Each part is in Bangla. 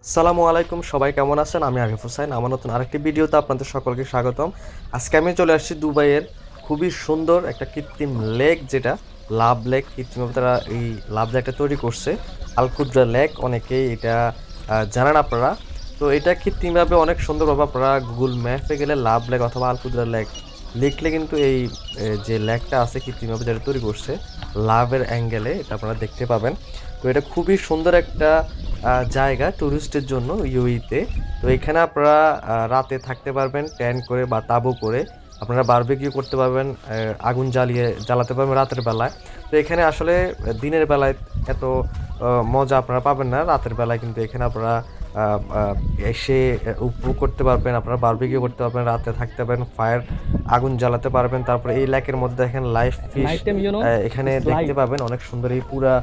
আসসালামু আলাইকুম, সবাই কেমন আছেন? আমি আরিফ হোসাইন। আমার নতুন আরেকটি ভিডিওতে আপনাদের সকলকে স্বাগতম। আজকে আমি চলে আসছি দুবাইয়ের খুবই সুন্দর একটা কৃত্রিম লেক, যেটা লাভ লেক। কৃত্রিমভাবে তারা এই লাভ লেকটা তৈরি করছে, আলকুদ্রা লেক। অনেকেই এটা জানেন আপনারা। তো এটা কৃত্রিমভাবে অনেক সুন্দরভাবে আপনারা গুগল ম্যাপে গেলে লাভ লেক অথবা আলকুদ্রা লেক লিখলে কিন্তু এই যে লেকটা আছে কৃত্রিমভাবে যেটা তৈরি করছে লাভের অ্যাঙ্গেলে, এটা আপনারা দেখতে পাবেন। তো এটা খুবই সুন্দর একটা জায়গা টুরিস্টের জন্য ইউইতে। তো এখানে আপনারা রাতে থাকতে পারবেন টেন্ট করে বা তাঁবু করে। আপনারা বারবিকিউ করতে পারবেন, আগুন জ্বালাতে পারবেন রাতের বেলায়। তো এখানে আসলে দিনের বেলায় এত মজা আপনারা পাবেন না। রাতের বেলায় কিন্তু এখানে আপনারা এসে উপভোগ করতে পারবেন, আপনারা বারবিকিউ করতে পারবেন, রাতে থাকতে পারবেন, আগুন জ্বালাতে পারবেন। তারপরে এই লেকের মধ্যে দেখেন লাইভ ফিশ নাইট টাইম এখানে দেখতে স্লাইড। পাবেন অনেক সুন্দর। এই পুরা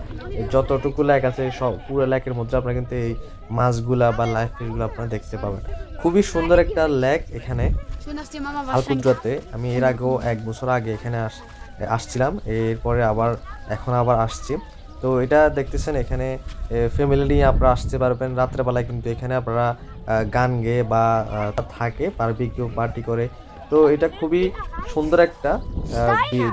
যতটুকু লেক আছে সব পুরো লেকের মধ্যে আপনারা কিন্তু এই মাছগুলা বা লাইভ ফিশগুলো আপনারা দেখতে পাবেন। খুবই সুন্দর একটা লেক এখানে Schön, dass die Mama wahrscheinlich. আলকুদ্রাতে। আমি এর আগেও 1 বছর আগে এখানে আসছিলাম, এরপরে এখন আবার আসছি। তো এটা দেখতেছেন এখানে ফ্যামিলি নিয়ে আপনারা আসতে পারবেন। রাত্রেবেলায় কিন্তু এখানে আপনারা গান গেয়ে বা থাকে বারবিকিউ পার্টি করে। তো এটা খুবই সুন্দর একটা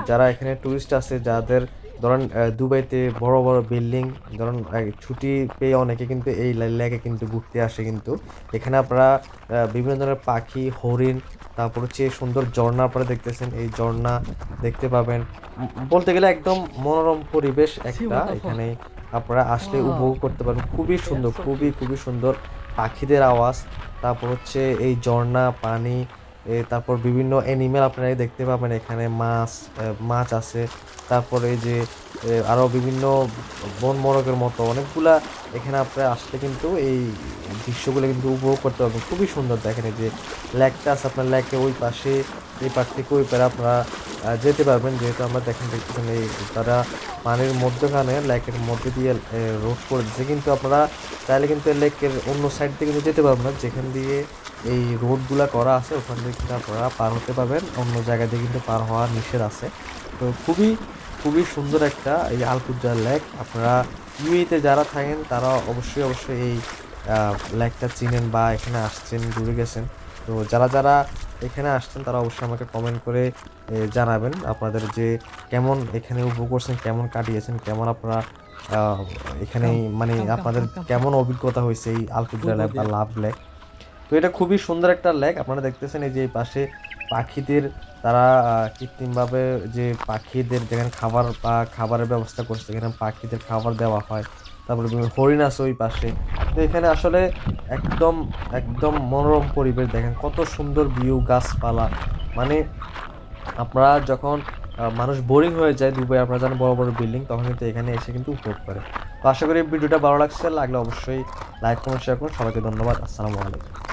যারা এখানে টুরিস্ট আছে, যাদের ধরেন দুবাইতে বড় বড় বিল্ডিং, ধরুন ছুটি পেয়ে অনেকে কিন্তু এই লেকে কিন্তু ঘুরতে আসে। কিন্তু এখানে আপনারা বিভিন্ন ধরনের পাখি, হরিণ, তারপর হচ্ছে সুন্দর ঝর্ণা আপনারা দেখতেছেন, এই ঝর্ণা দেখতে পাবেন। বলতে গেলে একদম মনোরম পরিবেশ See একটা। what the fuck? এখানে আপনারা আসলে Wow. উপভোগ করতে পারবেন। খুবই সুন্দর, That's so খুবই cute. খুবই সুন্দর পাখিদের আওয়াজ। তারপর হচ্ছে এই ঝর্ণা পানি, তারপর বিভিন্ন অ্যানিমেল আপনারা দেখতে পাবেন। এখানে মাছ আছে। তারপরে এই যে আরো বিভিন্ন বন মোরগের মতো অনেকগুলা এখানে আপনারা আসলে কিন্তু এই দৃশ্যগুলো কিন্তু উপভোগ করতে পারবেন। খুবই সুন্দর। দেখেন এই যে লেকটা আছে, আপনার লেকে ওই পাশে, এই পাশ থেকে ওই পারে আপনারা যেতে পারবেন। যেহেতু আমরা দেখতেছেন এই তারা পানির মধ্যখানে লেকের মধ্যে দিয়ে রোড করে দিচ্ছে, কিন্তু আপনারা চাইলে কিন্তু লেকের অন্য সাইড দিয়ে কিন্তু যেতে পারবেন না। যেখান দিয়ে এই রোডগুলা করা আছে ওখান থেকে কিন্তু আপনারা পার হতে পারবেন, অন্য জায়গা দিয়ে কিন্তু পার হওয়া নিষেধ আছে। তো খুবই খুবই সুন্দর একটা এই আলকুজ্জা লেক। আপনারা ইউএইতে যারা থাকেন তারা অবশ্যই অবশ্যই এই লেকটা চিনেন বা এখানে আসছেন, ঘুরে গেছেন। তো যারা যারা এখানে আসছেন তারা অবশ্যই আমাকে কমেন্ট করে জানাবেন আপনাদের যে কেমন এখানে উপভোগ করছেন, কেমন কাটিয়েছেন, কেমন আপনারা আহ, এখানে Come, মানে come, come, আপনাদের come, come, come. কেমন অভিজ্ঞতা হয়েছে এই আলকুদ্রা Good লেক boy বা there. Love lake. তো এটা খুবই সুন্দর একটা লেক। আপনারা দেখতেছেন এই যে এই পাশে পাখিদের তারা কৃত্রিমভাবে যে পাখিদের যেখানে খাবার বা খাবারের ব্যবস্থা করছে, এখানে পাখিদের খাবার দেওয়া হয়। তারপরে বিভিন্ন হরিণ আছে ওই পাশে। তো এখানে আসলে একদম একদম মনোরম পরিবেশ। দেখেন কত সুন্দর ভিউ, গাছপালা। মানে আপনারা যখন মানুষ বোরিং হয়ে যায় দুবাই, আপনারা জানেন বড় বড় বিল্ডিং, তখন কিন্তু এখানে এসে কিন্তু উপভোগ করে। তো আশা করি ভিডিওটা ভালো লাগছে, লাগলে অবশ্যই লাইক কমেন্ট শেয়ার করুন। সবাইকে ধন্যবাদ। আসসালামু আলাইকুম।